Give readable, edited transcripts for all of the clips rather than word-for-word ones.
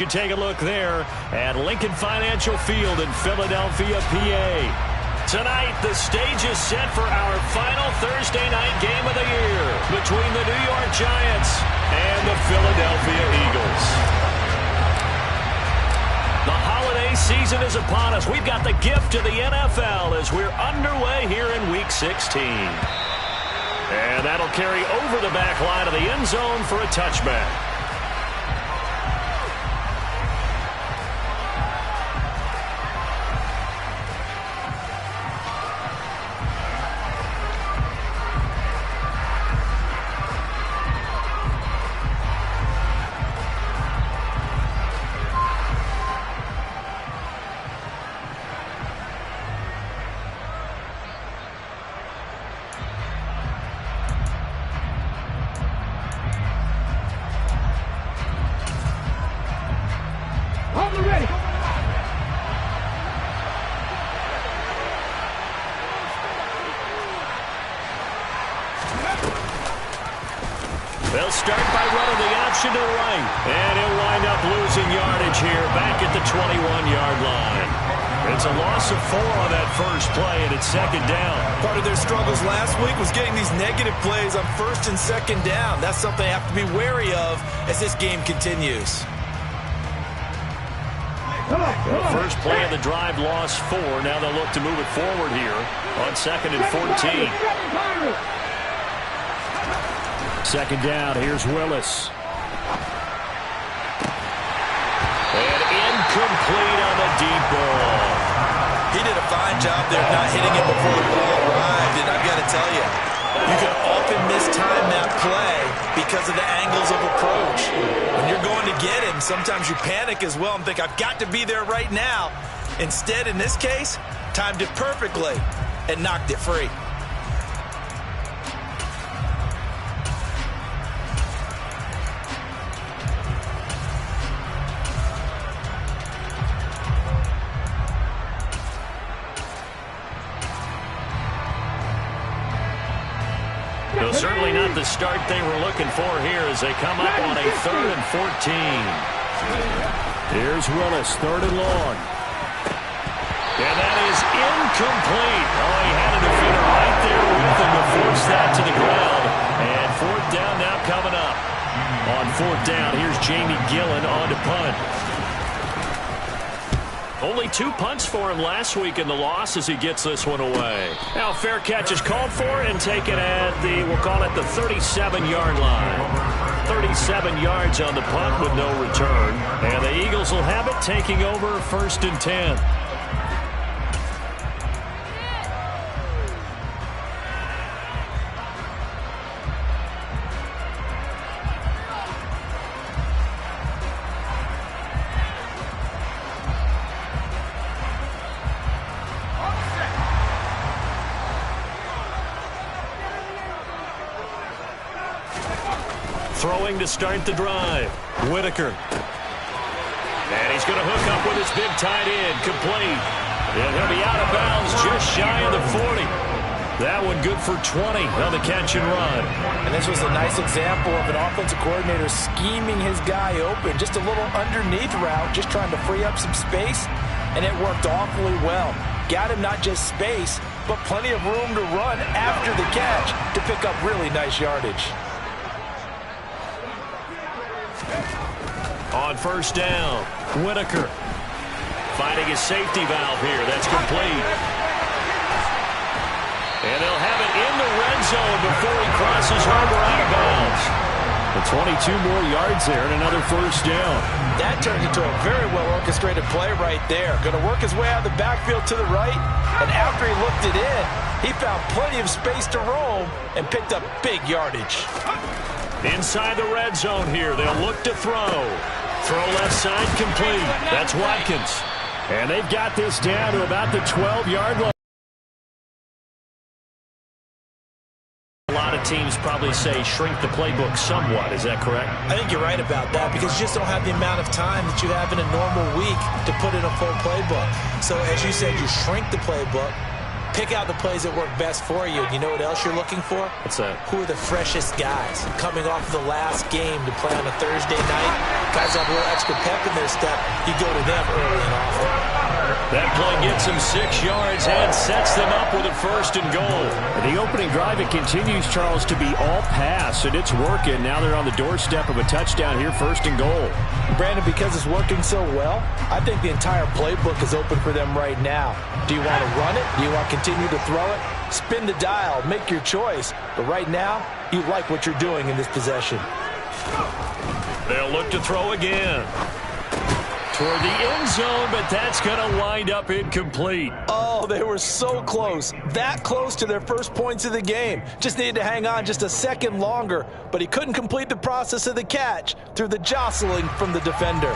You take a look there at Lincoln Financial Field in Philadelphia, PA. Tonight, the stage is set for our final Thursday night game of the year between the New York Giants and the Philadelphia Eagles. The holiday season is upon us. We've got the gift of the NFL as we're underway here in Week 16. And that'll carry over the back line of the end zone for a touchback. They'll start by running the option to the right. And he'll wind up losing yardage here back at the 21-yard line. It's a loss of 4 on that first play, and it's second down. Part of their struggles last week was getting these negative plays on first and second down. That's something they have to be wary of as this game continues. The first play of the drive lost 4. Now they'll look to move it forward here on second and 14. Second down, here's Willis. And incomplete on the deep ball. He did a fine job there not hitting it before the ball arrived, and I've got to tell you, you can often mistime that play because of the angles of approach. When you're going to get him, sometimes you panic as well and think, I've got to be there right now. Instead, in this case, timed it perfectly and knocked it free. So certainly not the start they were looking for here as they come up on a 3rd and 14. Here's Willis, 3rd and long. And that is incomplete. Oh, he had a defender right there with him to force that to the ground. And 4th down now coming up. On 4th down, here's Jamie Gillen on to punt. Only 2 punts for him last week in the loss as he gets this one away. Now fair catch is called for and taken at the, we'll call it the 37-yard line. 37 yards on the punt with no return. And the Eagles will have it taking over 1st and 10. Throwing to start the drive. Whitaker. And he's going to hook up with his big tight end. Complete. And he'll be out of bounds just shy of the 40. That one good for 20 on the catch and run. And this was a nice example of an offensive coordinator scheming his guy open. Just a little underneath route, just trying to free up some space. And it worked awfully well. Got him not just space, but plenty of room to run after the catch to pick up really nice yardage. On 1st down, Whitaker finding his safety valve here. That's complete. And they'll have it in the red zone before he crosses over out of bounds. The 22 more yards there and another 1st down. That turned into a very well-orchestrated play right there. Going to work his way out of the backfield to the right, and after he looked it in, he found plenty of space to roam and picked up big yardage. Inside the red zone here, they'll look to throw. Throw left side complete. That's Watkins. And they've got this down to about the 12-yard line. A lot of teams probably say shrink the playbook somewhat. Is that correct? I think you're right about that because you just don't have the amount of time that you have in a normal week to put in a full playbook. So as you said, you shrink the playbook, Pick out the plays that work best for you. And you know what else you're looking for? What's that? Who are the freshest guys coming off of the last game to play on a Thursday night? Guys have a little extra pep in their step. You go to them early and often. That play gets them 6 yards and sets them up with a 1st and goal. The opening drive, it continues, Charles, to be all pass, and it's working. Now they're on the doorstep of a touchdown here, 1st and goal. Brandon, because it's working so well, I think the entire playbook is open for them right now. Do you want to run it? Do you want to continue to throw it? Spin the dial. Make your choice. But right now, you like what you're doing in this possession. They'll look to throw again. Toward the end zone, but that's going to wind up incomplete. Oh, they were so close. That close to their first points of the game. Just needed to hang on just a second longer, but he couldn't complete the process of the catch through the jostling from the defender.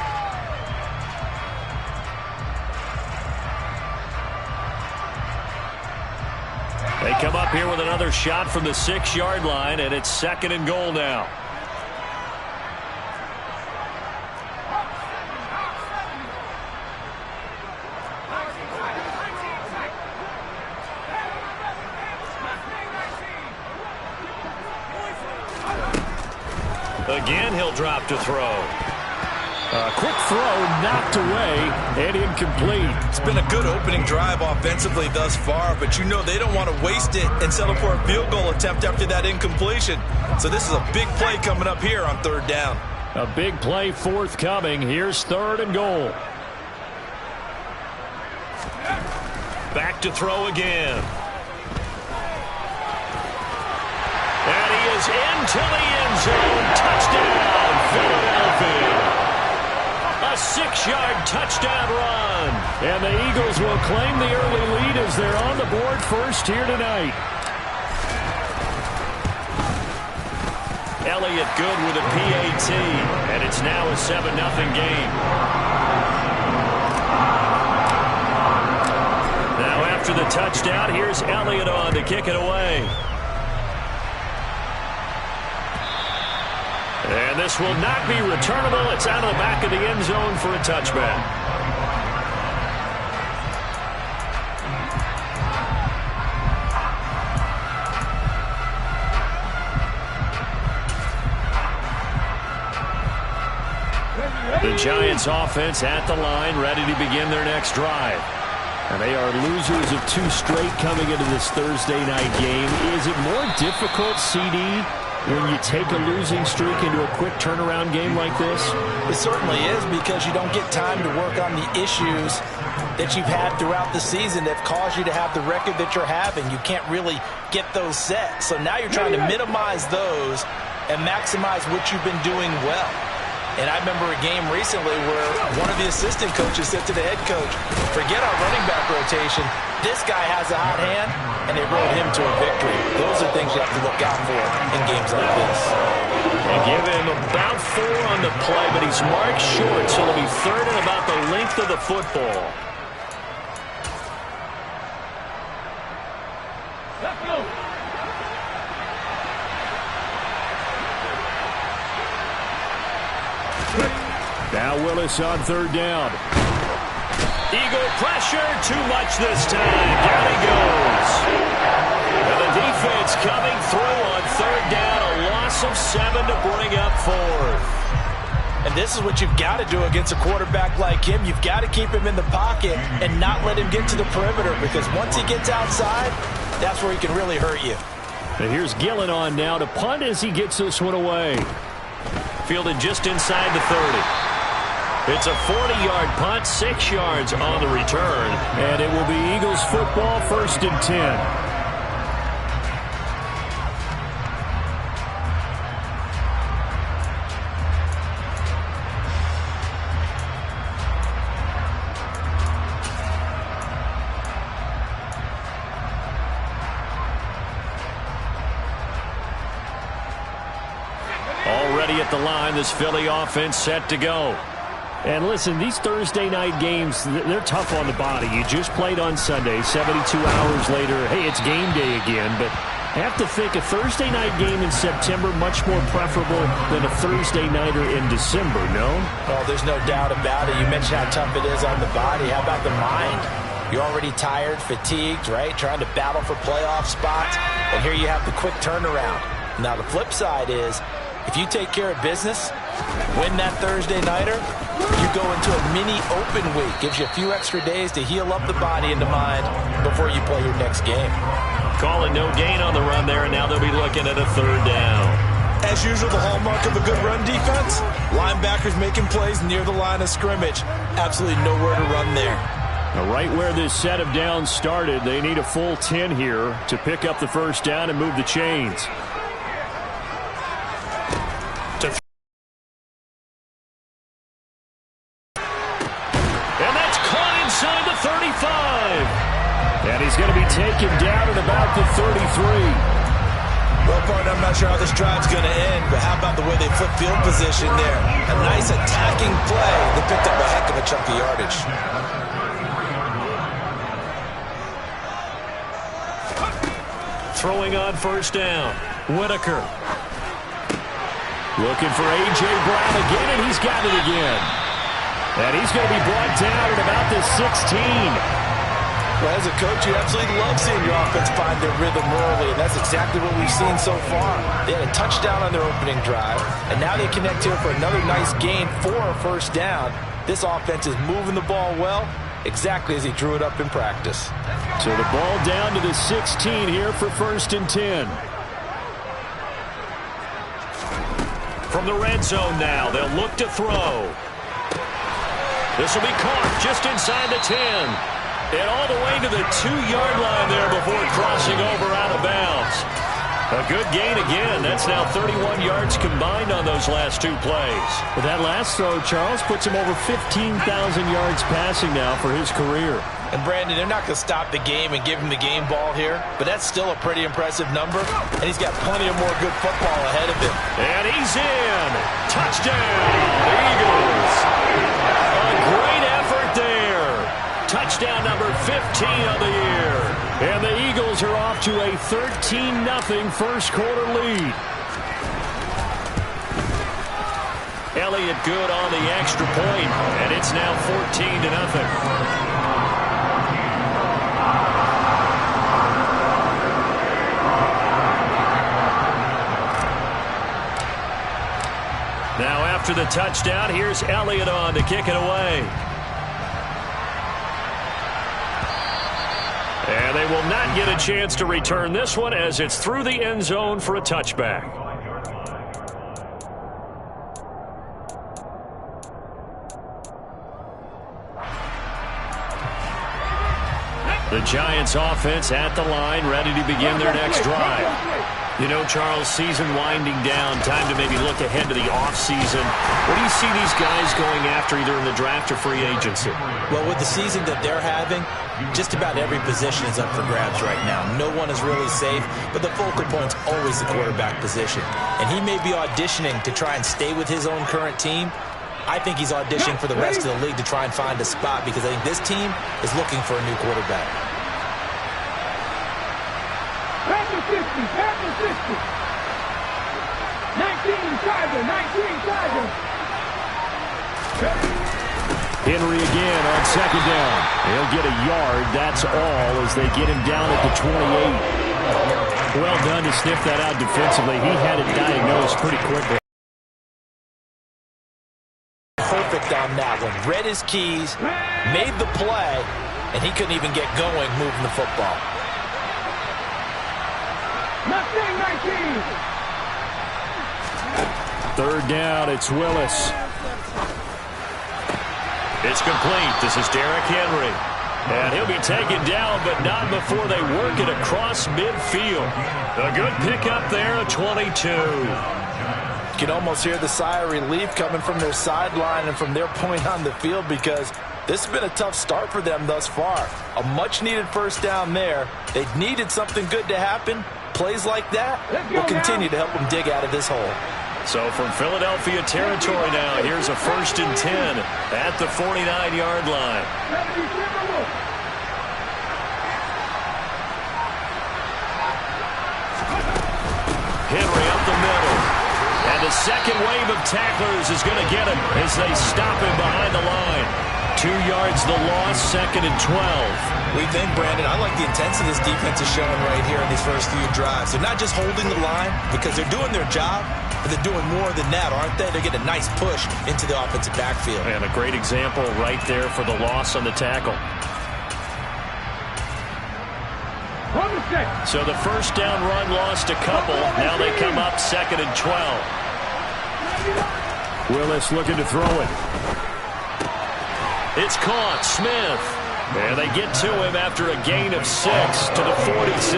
They come up here with another shot from the 6-yard line, and it's 2nd and goal now. Again, he'll drop to throw. A quick throw knocked away and incomplete. It's been a good opening drive offensively thus far, but you know they don't want to waste it and settle for a field goal attempt after that incompletion. So this is a big play coming up here on 3rd down. A big play forthcoming. Here's 3rd and goal. Back to throw again. And he is into the end zone. Touchdown, Philadelphia. A 6-yard touchdown run. And the Eagles will claim the early lead as they're on the board first here tonight. Elliott good with a PAT. And it's now a 7-0 game. Now after the touchdown, here's Elliott on to kick it away. And this will not be returnable. It's out of the back of the end zone for a touchback. The Giants offense at the line, ready to begin their next drive. And they are losers of 2 straight coming into this Thursday night game. Is it more difficult, CD, when you take a losing streak into a quick turnaround game like this? It certainly is, because you don't get time to work on the issues that you've had throughout the season that caused you to have the record that you're having. You can't really get those set. So now you're trying to minimize those and maximize what you've been doing well. And I remember a game recently where one of the assistant coaches said to the head coach, forget our running back rotation. This guy has a hot hand, and they rode him to a victory. Those are things you have to look out for in games like this. They give him about 4 on the play, but he's marked short, so it'll be 3rd and about the length of the football. Let's go. Now Willis on 3rd down. Eagle pressure, too much this time. Down he goes. And the defense coming through on 3rd down. A loss of 7 to bring up 4th. And this is what you've got to do against a quarterback like him. You've got to keep him in the pocket and not let him get to the perimeter, because once he gets outside, that's where he can really hurt you. And here's Gillen on now to punt as he gets this one away. Fielded just inside the 30. It's a 40-yard punt, 6 yards on the return. And it will be Eagles football, 1st and 10. Already at the line, this Philly offense set to go. And listen, these Thursday night games, they're tough on the body. You just played on Sunday, 72 hours later, hey, it's game day again. But I have to think a Thursday night game in September much more preferable than a Thursday nighter in December, no? Oh, there's no doubt about it. You mentioned how tough it is on the body. How about the mind? You're already tired, fatigued, right? Trying to battle for playoff spots. And here you have the quick turnaround. Now, the flip side is, if you take care of business, win that Thursday nighter, you go into a mini open week. Gives you a few extra days to heal up the body and the mind before you play your next game. Call it no gain on the run there, and now they'll be looking at a 3rd down. As usual, the hallmark of a good run defense, linebackers making plays near the line of scrimmage. Absolutely nowhere to run there. Now, right where this set of downs started, they need a full 10 here to pick up the 1st down and move the chains. And that's caught inside the 35. And he's going to be taken down at about the 33. Well, partner, I'm not sure how this drive's going to end, but how about the way they flip field position there? A nice attacking play. They picked up a heck of a chunk of yardage. Throwing on 1st down. Whitaker. Looking for A.J. Brown again, and he's got it again. And he's going to be brought down at about the 16. Well, as a coach, you absolutely love seeing your offense find their rhythm early, and that's exactly what we've seen so far. They had a touchdown on their opening drive, and now they connect here for another nice gain for a 1st down. This offense is moving the ball well, exactly as he drew it up in practice. So the ball down to the 16 here for 1st and 10. From the red zone now, they'll look to throw. This will be caught just inside the 10. And all the way to the 2-yard line there before crossing over out of bounds. A good gain again. That's now 31 yards combined on those last 2 plays. But that last throw, Charles, puts him over 15,000 yards passing now for his career. And, Brandon, they're not going to stop the game and give him the game ball here, but that's still a pretty impressive number, and he's got plenty of more good football ahead of him. And he's in. Touchdown, Eagles. A great effort there. Touchdown number 15 of the year. And the Eagles are off to a 13-0 1st quarter lead. Elliott good on the extra point, and it's now 14-0. Now after the touchdown, here's Elliott on to kick it away. And they will not get a chance to return this one as it's through the end zone for a touchback. The Giants offense at the line, ready to begin their next drive. You know, Charles, season winding down, time to maybe look ahead to the offseason. What do you see these guys going after either in the draft or free agency? Well, with the season that they're having, just about every position is up for grabs right now. No one is really safe, but the focal point's always the quarterback position. And he may be auditioning to try and stay with his own current team. I think he's auditioning for the rest of the league to try and find a spot because I think this team is looking for a new quarterback. Pass 50, pass 50. 19 Tiger, 19 Tiger. Henry again on 2nd down. He'll get a yard, that's all, as they get him down at the 28. Well done to sniff that out defensively. He had it diagnosed pretty quickly. Perfect on that one. Read his keys, made the play, and he couldn't even get going moving the football. 19. 3rd down, it's Willis. It's complete. This is Derrick Henry. And he'll be taken down, but not before they work it across midfield. A good pickup there, a 22. You can almost hear the sigh of relief coming from their sideline and from their point on the field because this has been a tough start for them thus far. A much-needed 1st down there. They needed something good to happen. Plays like that will continue to help them dig out of this hole. So from Philadelphia territory now, here's a 1st and 10 at the 49-yard line. Henry up the middle. And the second wave of tacklers is going to get him as they stop him behind the line. 2 yards the loss, 2nd and 12. We think, Brandon, I like the intensity this defense is showing right here in these first few drives. They're not just holding the line because they're doing their job, but they're doing more than that, aren't they? They're getting a nice push into the offensive backfield. And a great example right there for the loss on the tackle. So the first down run lost a couple. Now they come up 2nd and 12. Willis looking to throw it. It's caught. Smith. And they get to him after a gain of 6 to the 46.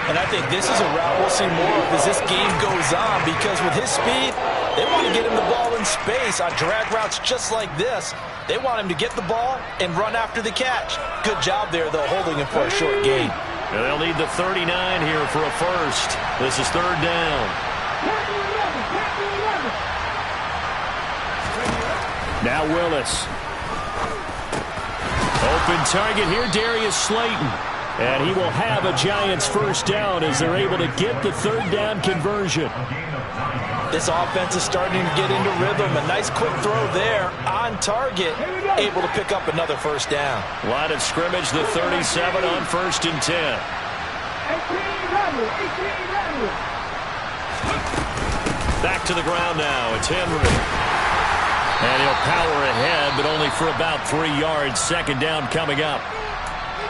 And I think this is a route we'll see more of as this game goes on, because with his speed, they want to get him the ball in space on drag routes just like this. They want him to get the ball and run after the catch. Good job there, though, holding him for a short gain. And they'll need the 39 here for a first. This is 3rd down. Now Willis. Open target here, Darius Slayton. And he will have a Giants first down as they're able to get the 3rd down conversion. This offense is starting to get into rhythm. A nice quick throw there on target, able to pick up another first down. Line of scrimmage, the 37 on 1st and 10. Back to the ground now. It's Henry. And he'll power ahead, but only for about 3 yards. 2nd down coming up.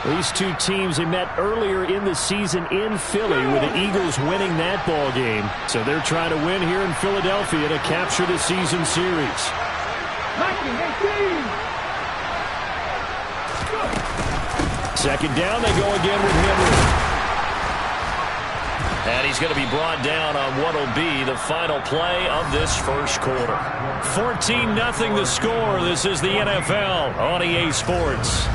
These two teams, they met earlier in the season in Philly with the Eagles winning that ball game. So they're trying to win here in Philadelphia to capture the season series. 2nd down, they go again with Henry. And he's going to be brought down on what will be the final play of this first quarter. 14-0 the score. This is the NFL on EA Sports.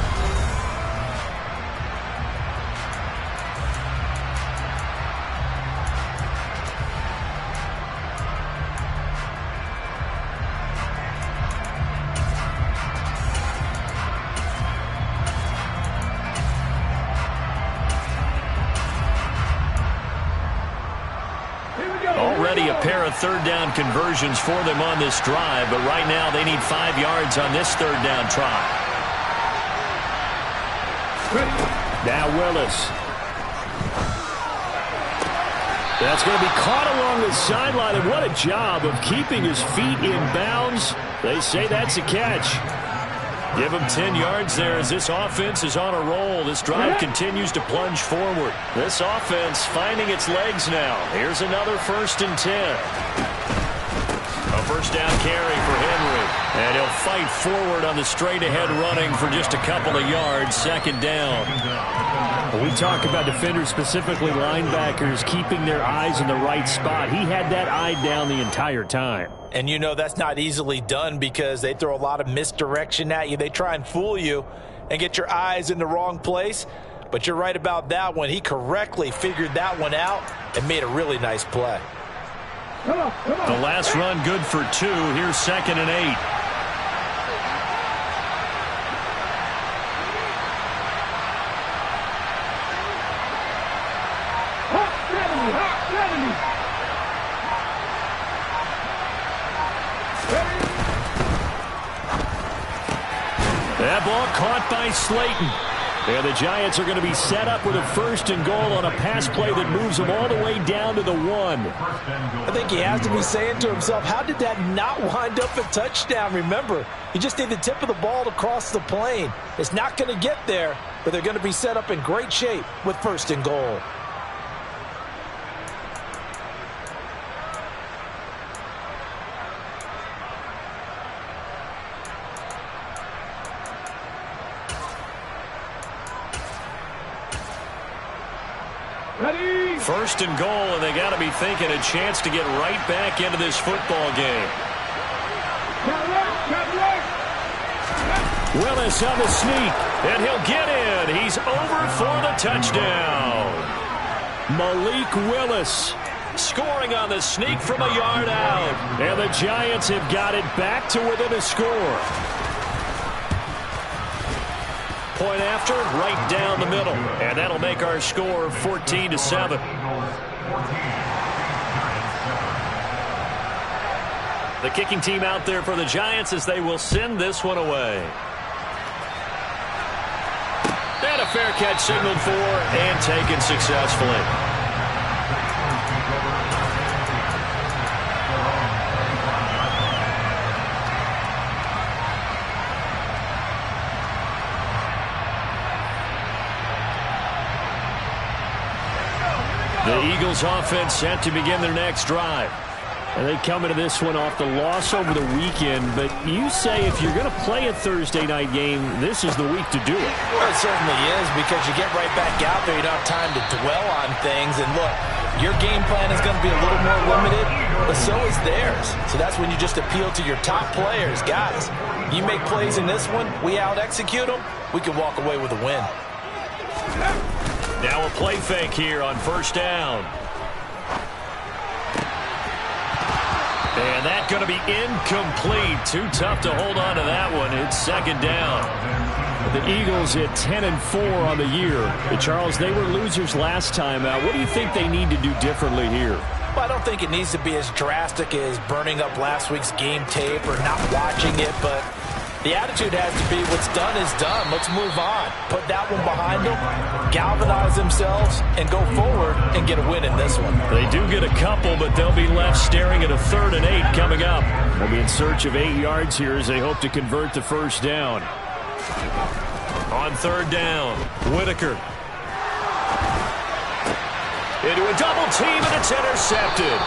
Already a pair of 3rd down conversions for them on this drive, but right now they need 5 yards on this 3rd down try. Now Willis. That's going to be caught along the sideline, and what a job of keeping his feet in bounds. They say that's a catch. Give him 10 yards there as this offense is on a roll. This drive continues to plunge forward. This offense finding its legs now. Here's another 1st and 10. A first down carry for Henry. And he'll fight forward on the straight-ahead running for just a couple of yards. 2nd down. When we talk about defenders, specifically linebackers, keeping their eyes in the right spot, he had that eye down the entire time. And you know that's not easily done because they throw a lot of misdirection at you. They try and fool you and get your eyes in the wrong place. But you're right about that one. He correctly figured that one out and made a really nice play. The last run good for 2. Here's 2nd and 8. That ball caught by Slayton. And the Giants are going to be set up with a 1st and goal on a pass play that moves them all the way down to the 1. I think he has to be saying to himself, how did that not wind up a touchdown? Remember, you just need the tip of the ball to cross the plane. It's not going to get there, but they're going to be set up in great shape with 1st and goal. Ready? 1st and goal, and they got to be thinking a chance to get right back into this football game. Willis on the sneak, and he'll get in. He's over for the touchdown. Malik Willis scoring on the sneak from a yard out. And the Giants have got it back to within a score. Point after, right down the middle. And that'll make our score 14-7. The kicking team out there for the Giants as they will send this one away. And a fair catch signaled for and taken successfully. The Eagles offense set to begin their next drive. And they come into this one off the loss over the weekend. But you say if you're going to play a Thursday night game, this is the week to do it. Well, it certainly is, because you get right back out there. You don't have time to dwell on things. And look, your game plan is going to be a little more limited, but so is theirs. So that's when you just appeal to your top players. Guys, you make plays in this one, we out-execute them, we can walk away with a win. Now a play fake here on first down. And that's going to be incomplete. Too tough to hold on to that one. It's second down. The Eagles at 10-4 on the year. Charles, they were losers last time out. What do you think they need to do differently here? Well, I don't think it needs to be as drastic as burning up last week's game tape or not watching it, but the attitude has to be what's done is done. Let's move on. Put that one behind them, galvanize themselves, and go forward and get a win in this one. They do get a couple, but they'll be left staring at a 3rd and 8 coming up. They'll be in search of 8 yards here as they hope to convert the first down. On 3rd down, Whitaker. Into a double team, and it's intercepted.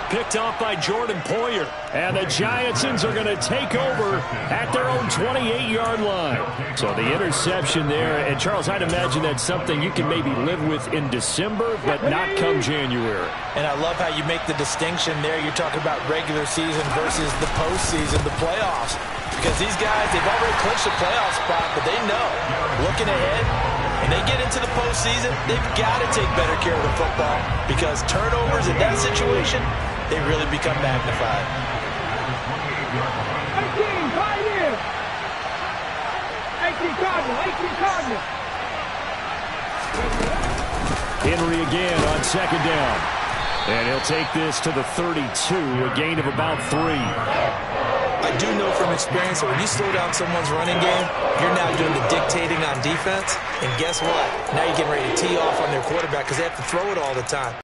Picked off by Jordan Poyer. And the Giantsons are going to take over at their own 28-yard line. So the interception there. And, Charles, I'd imagine that's something you can maybe live with in December, but not come January. And I love how you make the distinction there. You're talking about regular season versus the postseason, the playoffs. Because these guys, they've already clinched the playoff spot, but they know, looking ahead, when they get into the postseason, they've got to take better care of the football, because turnovers in that situation, they really become magnified. 18, right in. 18 Cardinals. Henry again on second down. And he'll take this to the 32, a gain of about 3. I do know from experience that when you slow down someone's running game, you're now doing the dictating on defense. And guess what? Now you're getting ready to tee off on their quarterback because they have to throw it all the time.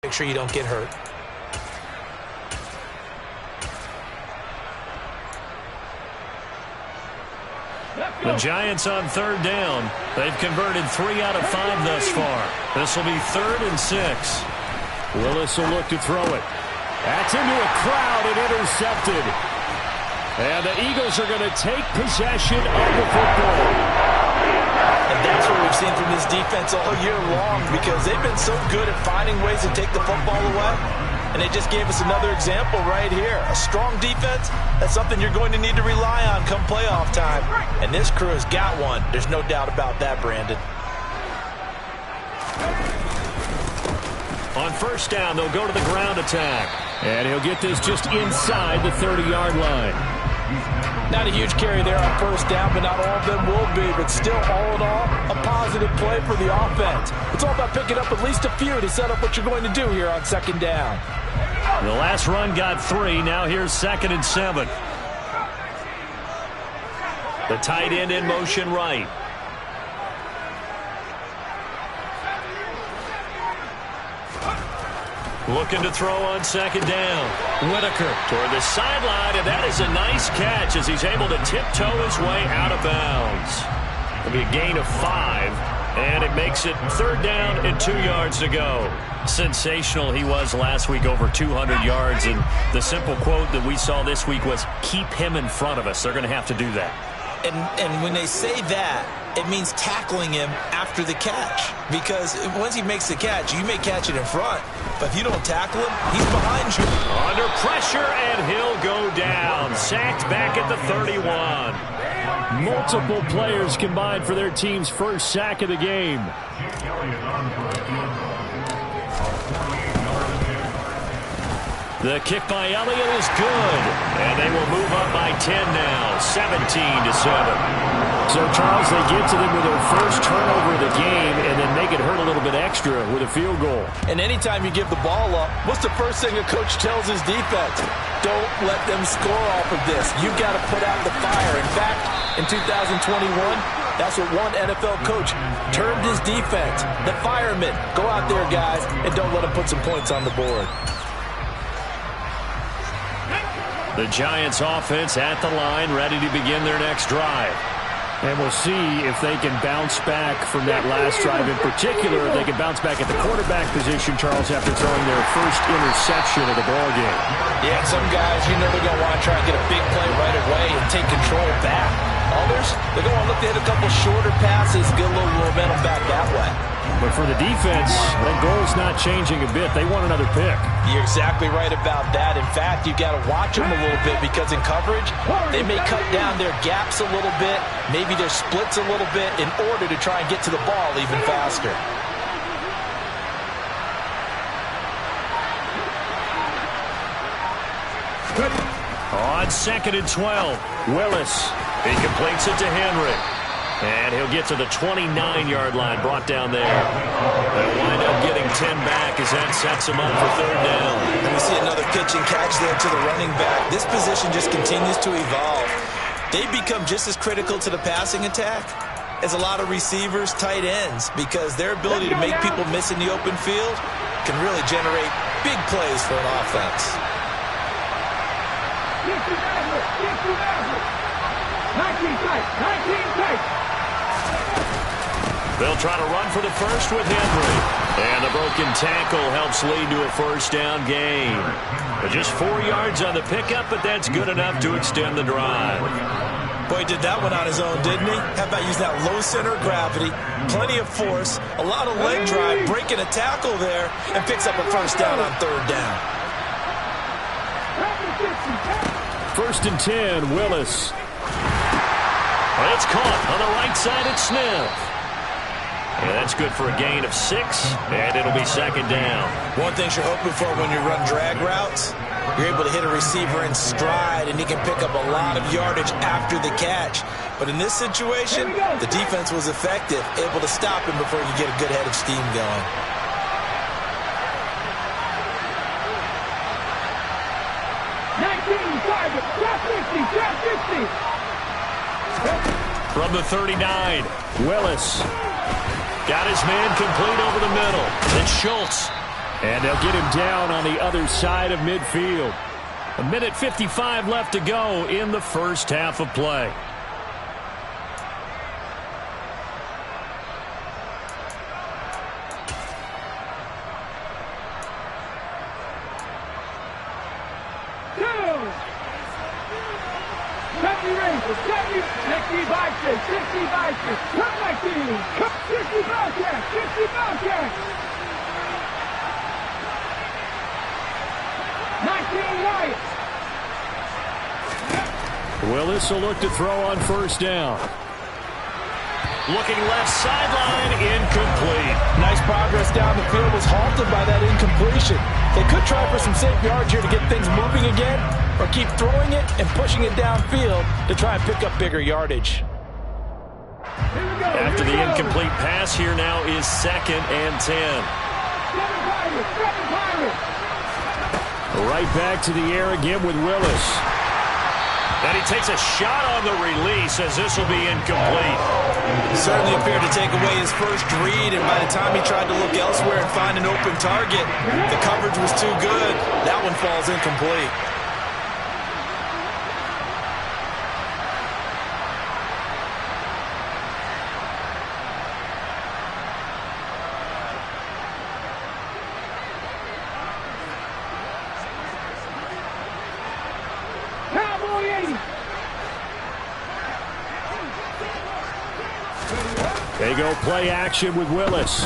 Make sure you don't get hurt. The Giants on 3rd down. They've converted 3 out of 5 thus far. This will be 3rd and 6. Willis will look to throw it. That's into a crowd and intercepted. And the Eagles are going to take possession of the football. And that's what we've seen from this defense all year long, because they've been so good at finding ways to take the football away. And they just gave us another example right here. A strong defense, that's something you're going to need to rely on come playoff time. And this crew has got one. There's no doubt about that, Brandon. On first down, they'll go to the ground attack. And he'll get this just inside the 30-yard line. Not a huge carry there on first down, but not all of them will be. But still, all in all, a positive play for the offense. It's all about picking up at least a few to set up what you're going to do here on second down. The last run got 3. Now here's 2nd and 7. The tight end in motion right. Looking to throw on second down. Whitaker toward the sideline, and that is a nice catch as he's able to tiptoe his way out of bounds. It'll be a gain of 5, and it makes it 3rd down and 2 yards to go. Sensational he was last week, over 200 yards, and the simple quote that we saw this week was, keep him in front of us. They're going to have to do that. And when they say that, it means tackling him after the catch. Because once he makes the catch, you may catch it in front. But if you don't tackle him, he's behind you. Under pressure, and he'll go down. Sacked back at the 31. Multiple players combined for their team's first sack of the game. The kick by Elliott is good, and they will move up by 10 now, 17-7. So, Charles, they get to them with their first turnover of the game and then make it hurt a little bit extra with a field goal. And anytime you give the ball up, what's the first thing a coach tells his defense? Don't let them score off of this. You've got to put out the fire. In fact, in 2021, that's what one NFL coach termed his defense, the firemen. Go out there, guys, and don't let them put some points on the board. The Giants offense at the line, ready to begin their next drive. And we'll see if they can bounce back from that last drive. In particular, if they can bounce back at the quarterback position, Charles, after throwing their first interception of the ballgame. Yeah, some guys, you know they're going to want to try and get a big play right away and take control back. Others, they're going to look to hit a couple shorter passes, get a little momentum back that way. But for the defense, that goal's not changing a bit. They want another pick. You're exactly right about that. In fact, you've got to watch them a little bit because in coverage, they may cut down their gaps a little bit, maybe their splits a little bit in order to try and get to the ball even faster. On 2nd and 12, Willis. He completes it to Henry. And he'll get to the 29-yard line, brought down there. They'll wind up getting 10 back as that sets him up for 3rd down. And we see another pitch and catch there to the running back. This position just continues to evolve. They become just as critical to the passing attack as a lot of receivers, tight ends, because their ability to make people miss in the open field can really generate big plays for an offense. 19 tight. They'll try to run for the first with Henry. And the broken tackle helps lead to a 1st down gain. But just 4 yards on the pickup, but that's good enough to extend the drive. Boy, he did that one on his own, didn't he? How about using that low center of gravity, plenty of force, a lot of leg drive, breaking a tackle there, and picks up a 1st down on 3rd down. 1st and 10, Willis. It's caught on the right side at Smith. And that's good for a gain of 6, and it'll be 2nd down. One thing you're hoping for when you run drag routes, you're able to hit a receiver in stride, and he can pick up a lot of yardage after the catch. But in this situation, the defense was effective, able to stop him before you get a good head of steam going. From the 39, Willis. Got his man complete over the middle. Then Schultz. And they'll get him down on the other side of midfield. 1:55 left to go in the first half of play. Willis will look to throw on 1st down. Looking left sideline, incomplete. Nice progress down the field, was halted by that incompletion. They could try for some safe yards here to get things moving again, or keep throwing it and pushing it downfield to try and pick up bigger yardage. After the incomplete pass, here now is 2nd and 10. Right back to the air again with Willis. And he takes a shot on the release as this will be incomplete. Certainly appeared to take away his first read, and by the time he tried to look elsewhere and find an open target, the coverage was too good. That one falls incomplete. They go play action with Willis.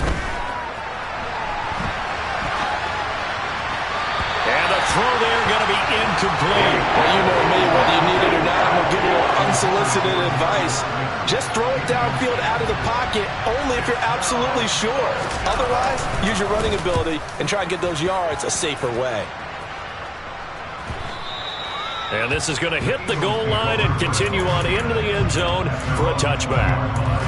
And the throw there going to be incomplete. Well, you know me, whether you need it or not, I'm going to give you a little unsolicited advice. Just throw it downfield out of the pocket only if you're absolutely sure. Otherwise, use your running ability and try and get those yards a safer way. And this is going to hit the goal line and continue on into the end zone for a touchback.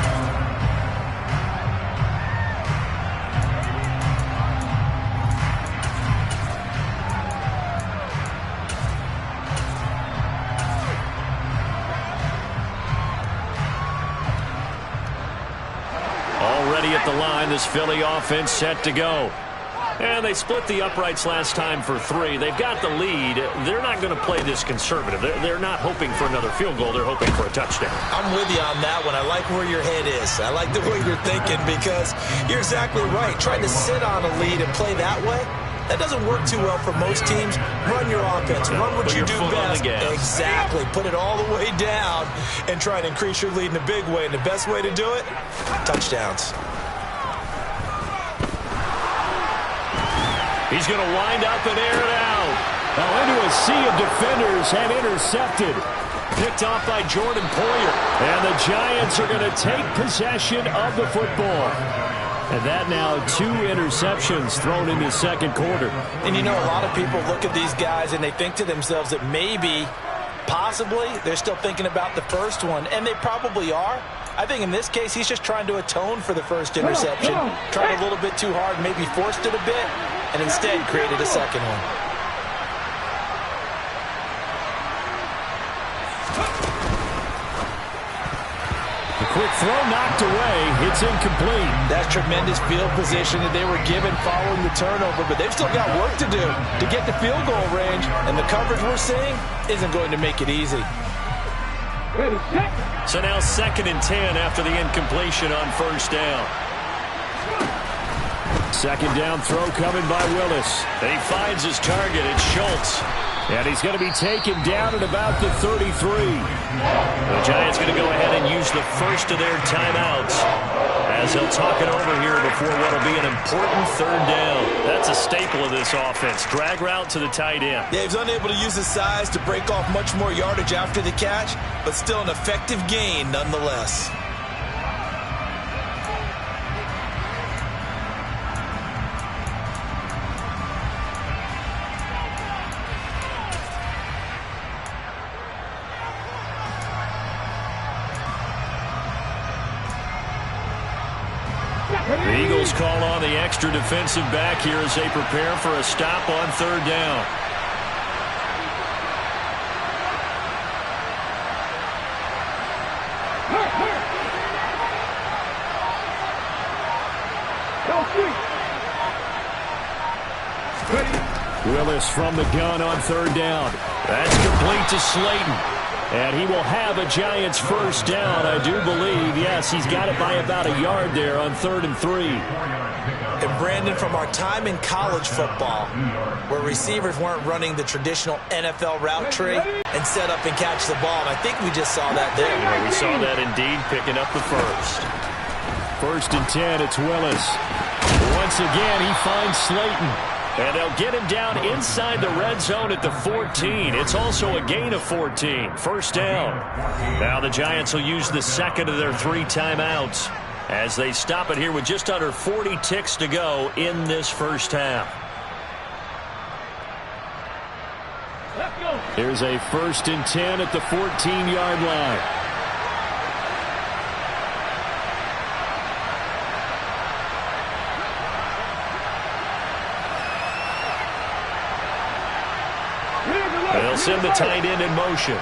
Already at the line, this Philly offense set to go. And they split the uprights last time for 3. They've got the lead. They're not going to play this conservative. They're not hoping for another field goal. They're hoping for a touchdown. I'm with you on that one. I like where your head is. I like the way you're thinking because you're exactly right. Trying to sit on a lead and play that way, that doesn't work too well for most teams. Run your offense. Run what you do best. Exactly. Put it all the way down and try and increase your lead in a big way. And the best way to do it, touchdowns. He's going to wind up and air it out. Now into a sea of defenders and intercepted. Picked off by Jordan Poyer. And the Giants are going to take possession of the football. And that now 2 interceptions thrown in the second quarter. And you know, a lot of people look at these guys and they think to themselves that maybe, possibly, they're still thinking about the first one. And they probably are. I think in this case, he's just trying to atone for the first interception. Tried a little bit too hard, maybe forced it a bit, and instead created a second one. A quick throw knocked away. It's incomplete. That's tremendous field position that they were given following the turnover, but they've still got work to do to get the field goal range, and the coverage we're seeing isn't going to make it easy. So now 2nd and 10 after the incompletion on first down. Second down throw coming by Willis. And he finds his target. It's Schultz. And he's going to be taken down at about the 33. The Giants going to go ahead and use the first of their timeouts as they'll talk it over here before what will be an important 3rd down. That's a staple of this offense. Drag route to the tight end. Yeah, he's unable to use his size to break off much more yardage after the catch, but still an effective gain nonetheless. The Eagles call on the extra defensive back here as they prepare for a stop on 3rd down. Willis from the gun on 3rd down. That's complete to Slayton. And he will have a Giants first down, I do believe. Yes, he's got it by about a yard there on 3rd and 3. And Brandon, from our time in college football, where receivers weren't running the traditional NFL route tree and set up and catch the ball, and I think we just saw that there. Yeah, we saw that indeed, picking up the first. 1st and 10, it's Willis. Once again, he finds Slayton. And they'll get him down inside the red zone at the 14. It's also a gain of 14. First down. Now the Giants will use the second of their 3 timeouts as they stop it here with just under 40 ticks to go in this first half. Here's a 1st and 10 at the 14-yard line. They'll send the tight end in motion.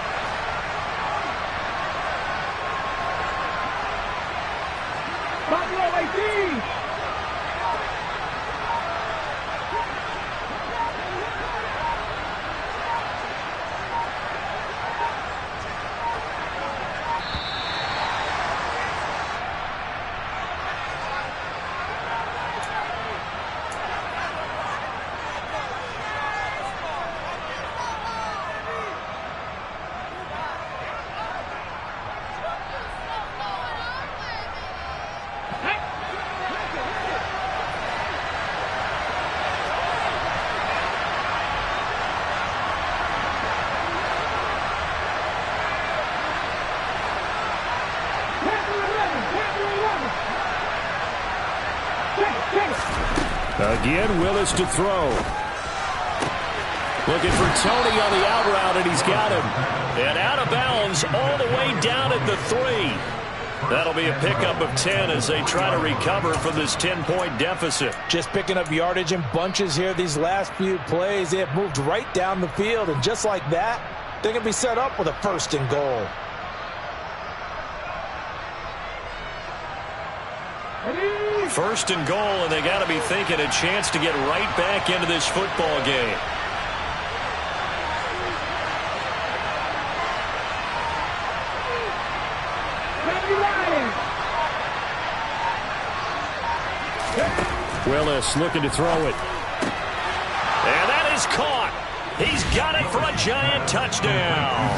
Again, Willis to throw. Looking for Tony on the out route, and he's got him. all the way down at the 3. That'll be a pickup of 10 as they try to recover from this 10-point deficit. Just picking up yardage in bunches here these last few plays. They have moved right down the field, and just like that, they're going to be set up with a 1st and goal. First and goal, and they got to be thinking a chance to get right back into this football game. Willis looking to throw it. And that is caught. He's got it for a giant touchdown.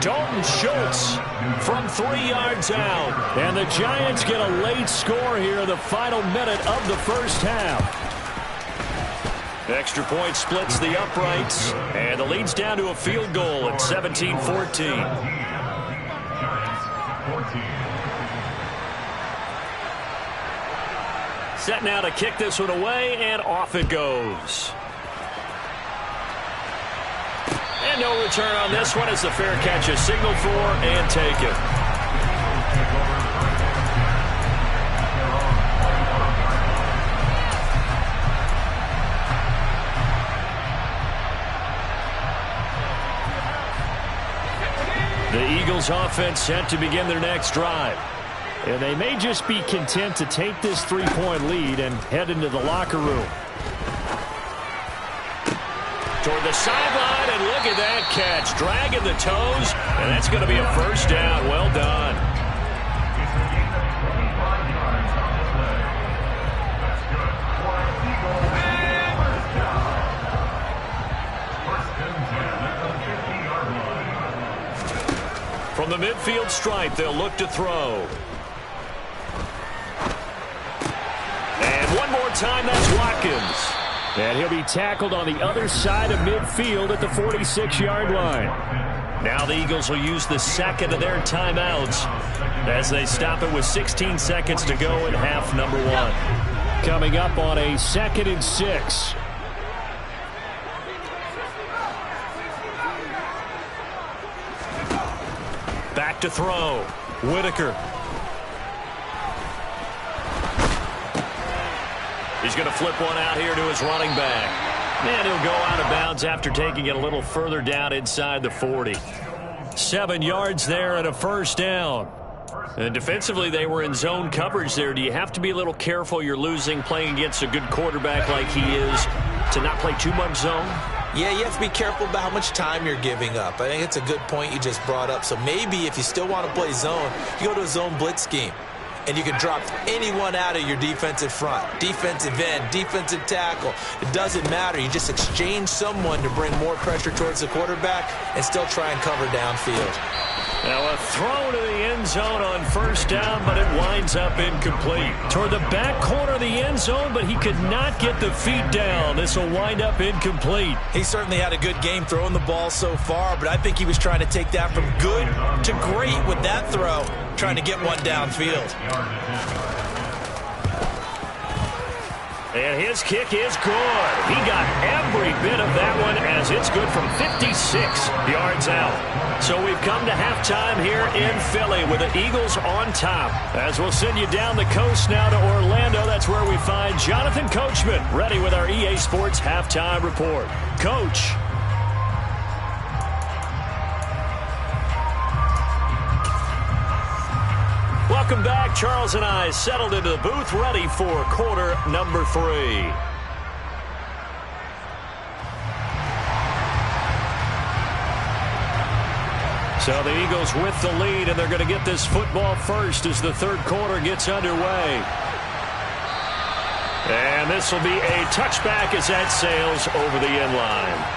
Dalton Schultz from 3 yards out. And the Giants get a late score here in the final minute of the first half. Extra point splits the uprights, and the lead's down to a field goal at 17-14. Set now to kick this one away, and off it goes. And no return on this one as the fair catch is signaled for and taken. The Eagles offense set to begin their next drive. And they may just be content to take this 3-point lead and head into the locker room. Toward the sideline, and look at that catch. Dragging the toes, and that's going to be a first down. Well done. From the midfield stripe, they'll look to throw. And one more time, that's Watkins. And he'll be tackled on the other side of midfield at the 46-yard line. Now the Eagles will use the second of their timeouts as they stop it with 16 seconds to go in half number 1. Coming up on a 2nd and 6. Back to throw. Whitaker. He's going to flip one out here to his running back. And he'll go out of bounds after taking it a little further down inside the 40. 7 yards there and a first down. And defensively, they were in zone coverage there. Do you have to be a little careful you're losing playing against a good quarterback like he is to not play too much zone? Yeah, you have to be careful about how much time you're giving up. I think it's a good point you just brought up. So maybe if you still want to play zone, you go to a zone blitz scheme. And you can drop anyone out of your defensive front. Defensive end, defensive tackle. It doesn't matter. You just exchange someone to bring more pressure towards the quarterback and still try and cover downfield. Now a throw to the end zone on first down, but it winds up incomplete. Toward the back corner of the end zone, but he could not get the feet down. This will wind up incomplete. He certainly had a good game throwing the ball so far, but I think he was trying to take that from good to great with that throw, trying to get one downfield. And his kick is good. He got every bit of that one as it's good from 56 yards out. So we've come to halftime here in Philly with the Eagles on top. As we'll send you down the coast now to Orlando, that's where we find Jonathan Coachman ready with our EA Sports Halftime Report. Coach. Welcome back. Charles and I settled into the booth ready for quarter number 3. So the Eagles with the lead, and they're going to get this football first as the third quarter gets underway. And this will be a touchback as that sails over the end line.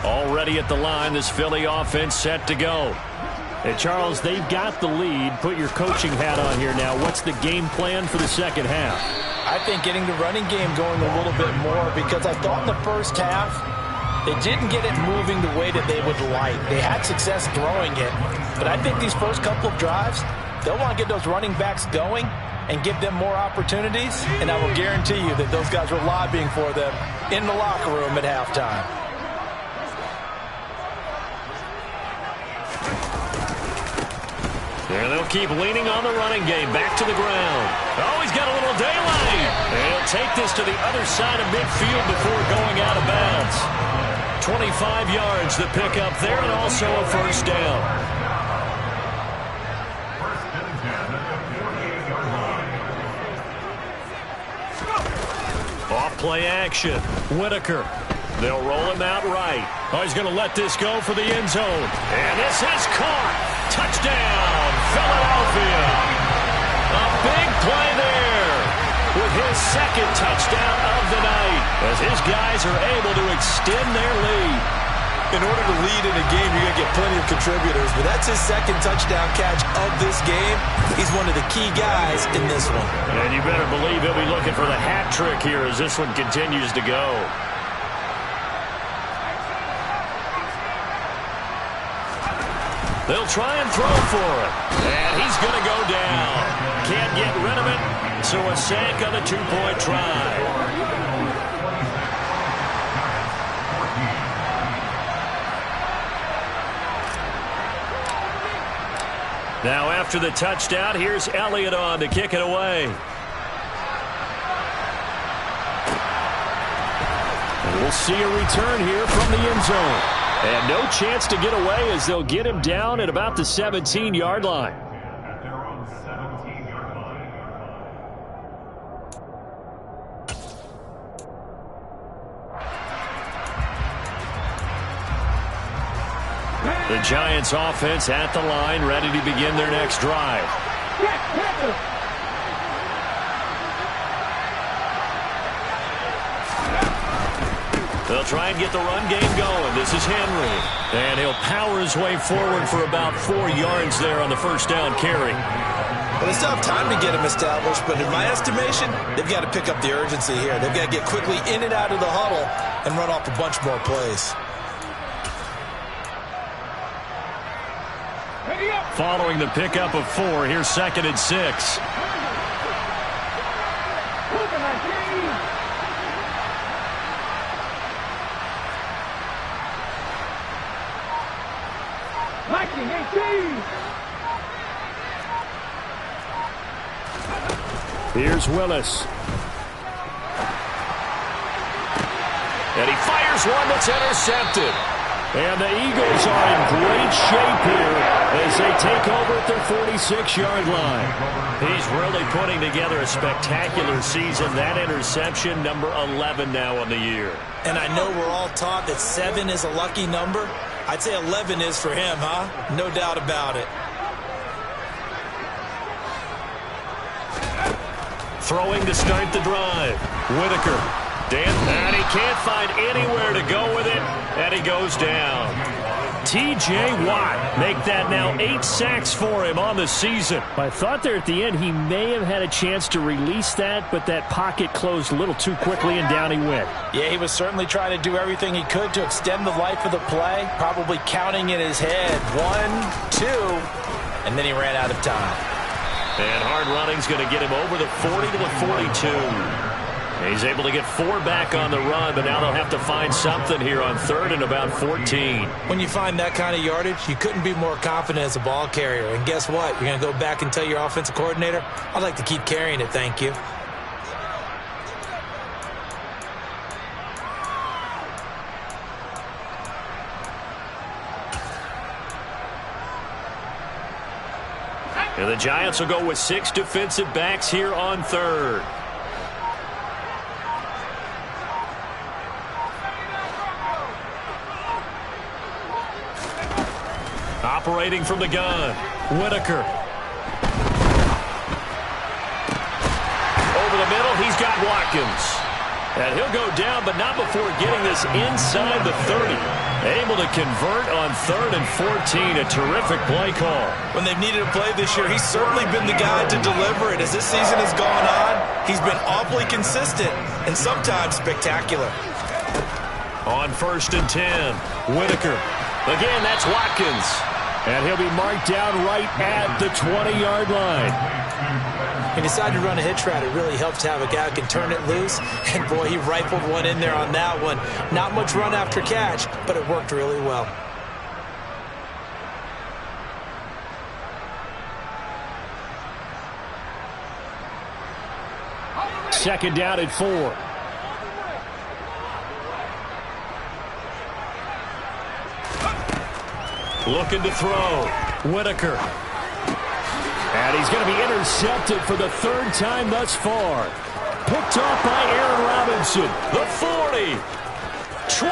Already at the line, this Philly offense set to go. Hey, Charles, they've got the lead. Put your coaching hat on here now. What's the game plan for the second half? I think getting the running game going a little bit more, because I thought in the first half They didn't get it moving the way that they would like. They had success throwing it, but I think these first couple of drives, they'll want to get those running backs going and give them more opportunities, and I will guarantee you that those guys were lobbying for them in the locker room at halftime. And they'll keep leaning on the running game. Back to the ground. Oh, he's got a little daylight. And he'll take this to the other side of midfield before going out of bounds. 25 yards the pick up there, and also a first down. Off play action. Whitaker. They'll roll him out right. Oh, he's going to let this go for the end zone. And this is caught. Touchdown, Philadelphia. A big play there with his second touchdown of the night as his guys are able to extend their lead. In order to lead in a game, you're going to get plenty of contributors, but that's his second touchdown catch of this game. He's one of the key guys in this one. And you better believe he'll be looking for the hat trick here as this one continues to go. They'll try and throw for it. And he's going to go down. Can't get rid of it, so a sack on the two-point try. Now after the touchdown, here's Elliott on to kick it away. And we'll see a return here from the end zone. And no chance to get away as they'll get him down at about the 17-yard line. The Giants offense at the line, ready to begin their next drive. They'll try and get the run game going. This is Henry. And he'll power his way forward for about 4 yards there on the first down carry. Well, they still have time to get him established, but in my estimation, they've got to pick up the urgency here. They've got to get quickly in and out of the huddle and run off a bunch more plays. Following the pickup of 4, here's 2nd and 6. Here's Willis. And he fires one that's intercepted. And the Eagles are in great shape here as they take over at their 46-yard line. He's really putting together a spectacular season. That interception, number 11 now on the year. And I know we're all taught that 7 is a lucky number. I'd say 11 is for him, huh? No doubt about it. Throwing to start the drive. Whitaker. And he can't find anywhere to go with it, and he goes down. T.J. Watt make that now 8 sacks for him on the season. I thought there at the end he may have had a chance to release that, but that pocket closed a little too quickly, and down he went. Yeah, he was certainly trying to do everything he could to extend the life of the play, probably counting in his head 1, 2, and then he ran out of time. And hard running's going to get him over the 40 to the 42. He's able to get 4 back on the run, but now they'll have to find something here on 3rd and about 14. When you find that kind of yardage, you couldn't be more confident as a ball carrier. And guess what? You're going to go back and tell your offensive coordinator, I'd like to keep carrying it, thank you. And the Giants will go with 6 defensive backs here on 3rd. Operating from the gun, Whitaker. Over the middle, he's got Watkins. And he'll go down, but not before getting this inside the 30. Able to convert on 3rd and 14. A terrific play call. When they've needed a play this year, he's certainly been the guy to deliver it. As this season has gone on, he's been awfully consistent and sometimes spectacular. On 1st and 10, Whitaker. Again, that's Watkins. And he'll be marked down right at the 20-yard line. He decided to run a hitch route. It really helps to have a guy who can turn it loose. And, boy, he rifled one in there on that one. Not much run after catch, but it worked really well. Second down at 4. Looking to throw. Whitaker. And he's going to be intercepted for the 3rd time thus far. Picked off by Aaron Robinson. The 40. 20.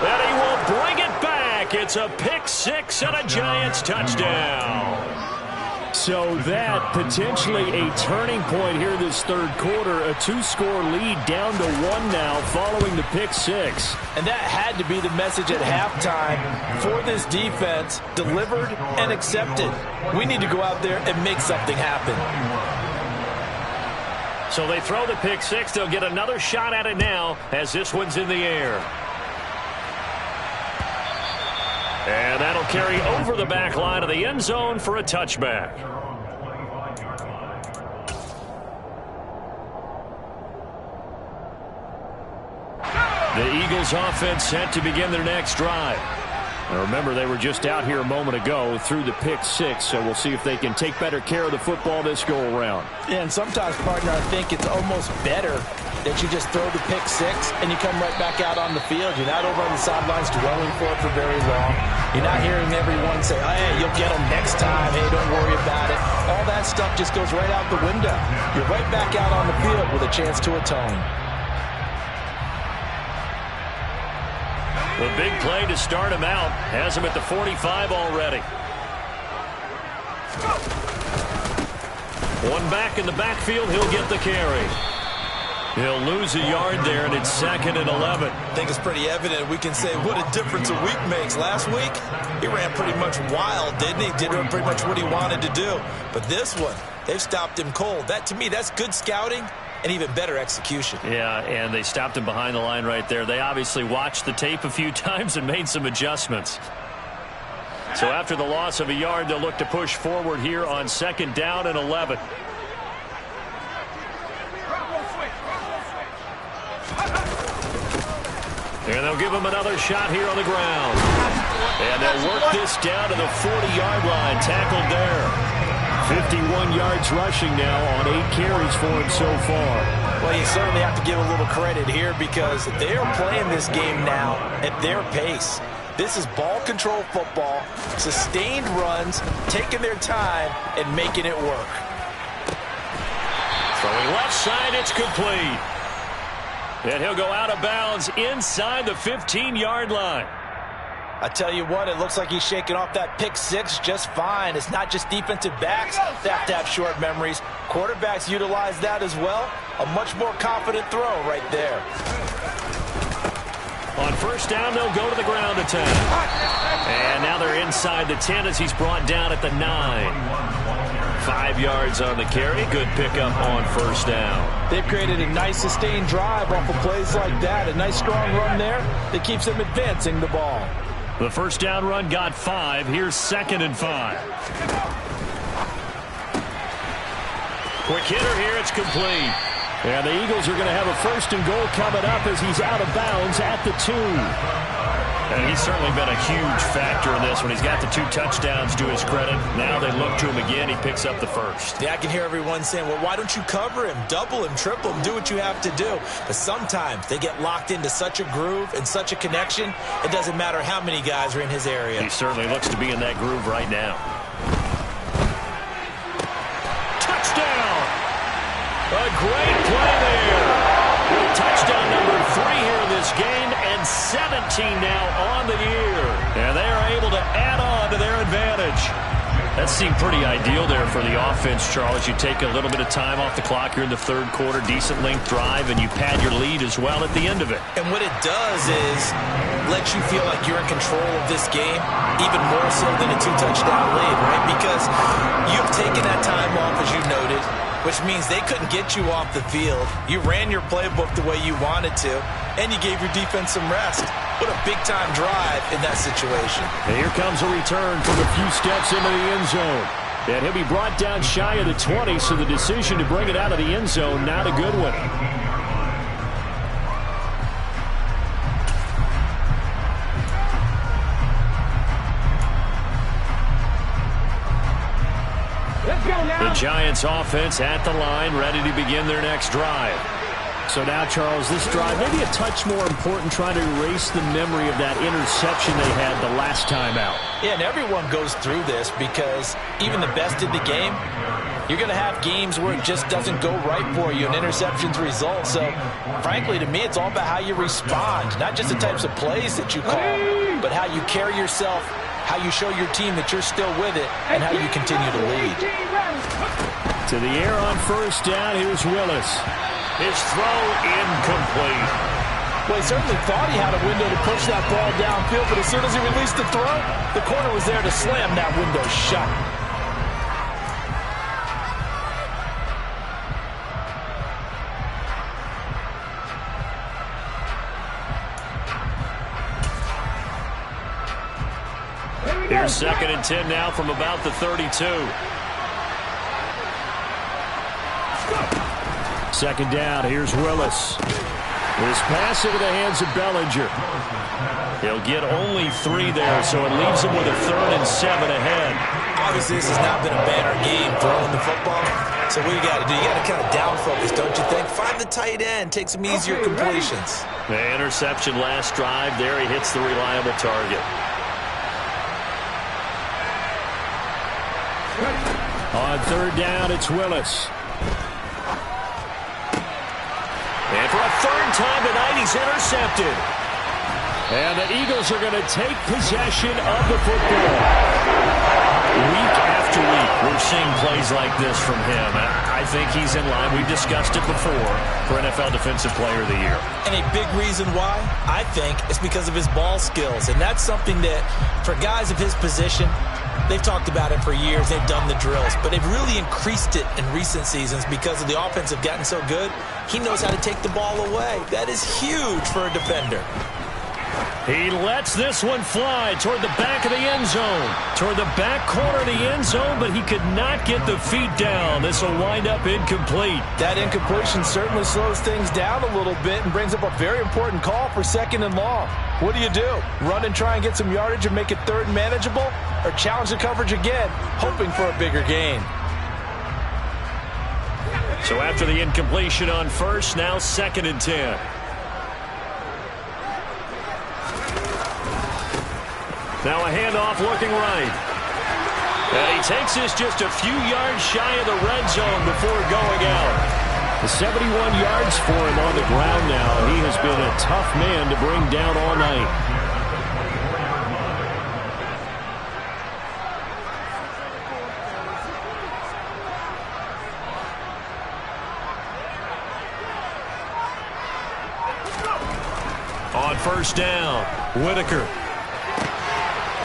And he will bring it back. It's a pick 6 and a Giants touchdown. So that potentially a turning point here this 3rd quarter. A 2-score lead down to 1 now following the pick 6. And that had to be the message at halftime for this defense. Delivered and accepted. We need to go out there and make something happen. So they throw the pick 6. They'll get another shot at it now as this one's in the air. And that'll carry over the back line of the end zone for a touchback. The Eagles offense set to begin their next drive. Now remember, they were just out here a moment ago through the pick 6, so we'll see if they can take better care of the football this go-around. Yeah, and sometimes, partner, I think it's almost better that you just throw the pick 6 and you come right back out on the field. You're not over on the sidelines dwelling for it for very long. You're not hearing everyone say, oh, hey, you'll get them next time. Hey, don't worry about it. All that stuff just goes right out the window. You're right back out on the field with a chance to atone. The big play to start him out has him at the 45 already. One back in the backfield, he'll get the carry. He'll lose a yard there, and it's 2nd and 11. I think it's pretty evident. We can say what a difference a week makes. Last week, he ran pretty much wild, didn't he? Did pretty much what he wanted to do. But this one, they've stopped him cold. That, to me, that's good scouting and even better execution. Yeah, and they stopped him behind the line right there. They obviously watched the tape a few times and made some adjustments. So after the loss of a yard, they'll look to push forward here on 2nd down and 11. And they'll give him another shot here on the ground. And they'll work this down to the 40-yard line. Tackled there. 51 yards rushing now on 8 carries for him so far. Well, you certainly have to give a little credit here because they are playing this game now at their pace. This is ball control football, sustained runs, taking their time, and making it work. Throwing left side, it's complete. And he'll go out of bounds inside the 15-yard line. I tell you what, it looks like he's shaking off that pick 6 just fine. It's not just defensive backs that have to have short memories. Quarterbacks utilize that as well. A much more confident throw right there. On 1st down, they'll go to the ground attack. And now they're inside the 10 as he's brought down at the 9. 5 yards on the carry. Good pickup on 1st down. They've created a nice sustained drive off of plays like that. A nice strong run there that keeps them advancing the ball. The 1st down run got 5. Here's 2nd and 5. Quick hitter here. It's complete. And the Eagles are going to have a 1st and goal coming up as he's out of bounds at the 2. And he's certainly been a huge factor in this one. He's got the 2 touchdowns to his credit. Now they look to him again. He picks up the 1st. Yeah, I can hear everyone saying, well, why don't you cover him, double him, triple him, do what you have to do. But sometimes they get locked into such a groove and such a connection, it doesn't matter how many guys are in his area. He certainly looks to be in that groove right now. Touchdown! A great play there. Touchdown number 3 here in this game, and 17 now on the year. And they are able to add on to their advantage. That seemed pretty ideal there for the offense, Charles. You take a little bit of time off the clock here in the 3rd quarter, decent length drive, and you pad your lead as well at the end of it. And what it does is let you feel like you're in control of this game, even more so than a 2-touchdown lead, right? Because you've taken that time off, as you noted. which means they couldn't get you off the field. You ran your playbook the way you wanted to, and you gave your defense some rest. What a big-time drive in that situation. And here comes a return from a few steps into the end zone. And he'll be brought down shy of the 20, so the decision to bring it out of the end zone, not a good one. The Giants offense at the line, ready to begin their next drive. So now, Charles, this drive maybe a touch more important, trying to erase the memory of that interception they had the last time out. Yeah, and everyone goes through this because even the best in the game, you're going to have games where it just doesn't go right for you and interceptions result. So, frankly, to me, it's all about how you respond, not just the types of plays that you call, but how you carry yourself, how you show your team that you're still with it, and how you continue to lead. To the air on first down, here's Willis. His throw incomplete. Well, he certainly thought he had a window to push that ball downfield, but as soon as he released the throw, the corner was there to slam that window shut. Here's 2nd and 10 now from about the 32. 2nd down, here's Willis. This pass into the hands of Bellinger. He'll get only 3 there, so it leaves him with a 3rd and 7 ahead. Obviously, this has not been a banner game throwing the football. So what you got to do, you got to kind of down focus, don't you think? Find the tight end, take some easier completions. The interception last drive there, he hits the reliable target. On 3rd down, it's Willis. And for a 3rd time tonight, he's intercepted. And the Eagles are going to take possession of the football. Week after week, we're seeing plays like this from him. I think he's in line. We've discussed it before for NFL Defensive Player of the Year. And a big reason why, I think, is because of his ball skills. And that's something that, for guys of his position, they've talked about it for years. They've done the drills. But they've really increased it in recent seasons because of the offense have gotten so good. He knows how to take the ball away. That is huge for a defender. He lets this one fly toward the back of the end zone. Toward the back corner of the end zone, but he could not get the feet down. This will wind up incomplete. That incompletion certainly slows things down a little bit and brings up a very important call for 2nd and long. What do? Run and try and get some yardage and make it 3rd and manageable? Or challenge the coverage again, hoping for a bigger gain? So after the incompletion on 1st, now 2nd and 10. Now a handoff looking right. And he takes this just a few yards shy of the red zone before going out. The 71 yards for him on the ground now. He has been a tough man to bring down all night. On 1st down, Whitaker.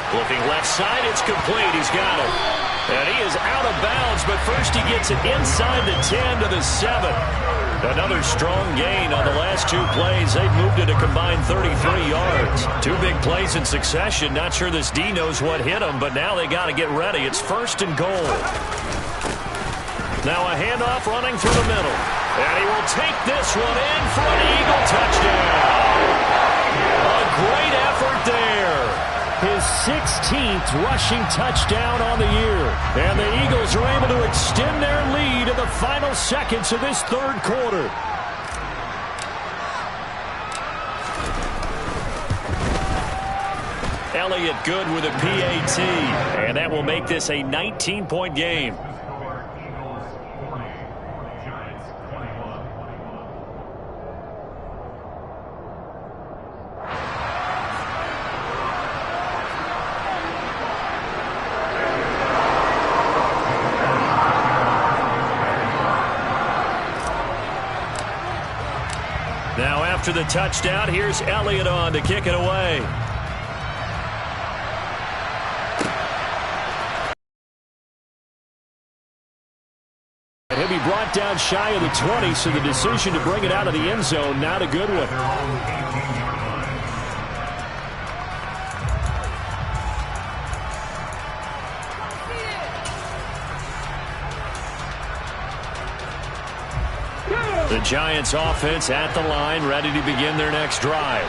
Looking left side, it's complete. He's got it. And he is out of bounds, but first he gets it inside the 10 to the 7. Another strong gain on the last 2 plays. They've moved it a combined 33 yards. 2 big plays in succession. Not sure this D knows what hit him, but now they got to get ready. It's 1st and goal. Now a handoff running through the middle. And he will take this one in for an Eagle touchdown. A great effort there. His 16th rushing touchdown on the year. And the Eagles are able to extend their lead in the final seconds of this 3rd quarter. Elliott good with a PAT. And that will make this a 19-point game. Now after the touchdown, here's Elliott on to kick it away. And he'll going to be brought down shy of the 20, so the decision to bring it out of the end zone, not a good one. The Giants offense at the line, ready to begin their next drive.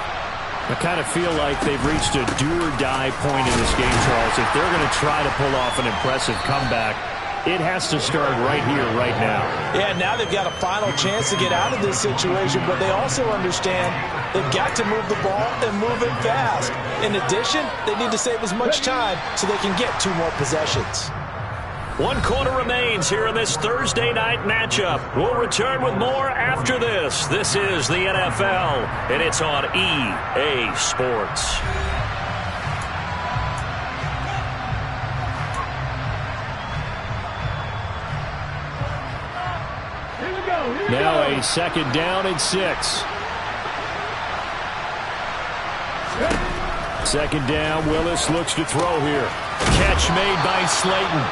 I kind of feel like they've reached a do-or-die point in this game, Charles. If they're going to try to pull off an impressive comeback, it has to start right here, right now. Yeah, now they've got a final chance to get out of this situation, but they also understand they've got to move the ball and move it fast. In addition, they need to save as much time so they can get 2 more possessions. 1 quarter remains here in this Thursday night matchup. We'll return with more after this. This is the NFL, and it's on EA Sports. Now a 2nd down and 6. 2nd down, Willis looks to throw here. Catch made by Slayton.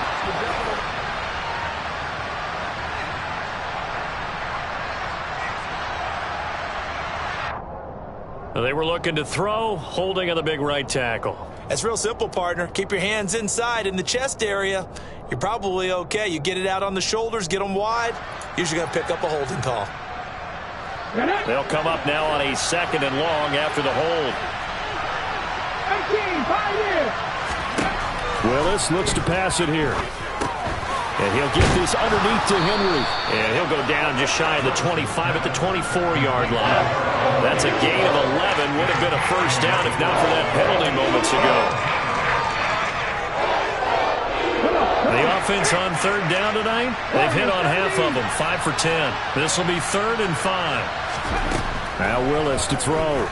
They were looking to throw, holding on the big right tackle. It's real simple, partner. Keep your hands inside in the chest area. You're probably okay. You get it out on the shoulders, get them wide. Usually going to pick up a holding call. They'll come up now on a 2nd and long after the hold. 18, 5 years. Willis looks to pass it here. And he'll get this underneath to Henry. And he'll go down just shy of the 25 at the 24-yard line. That's a gain of 11. Would have been a first down if not for that penalty moments ago. The offense on 3rd down tonight, they've hit on half of them, 5 for 10. This will be 3rd and 5. Now Willis to throw.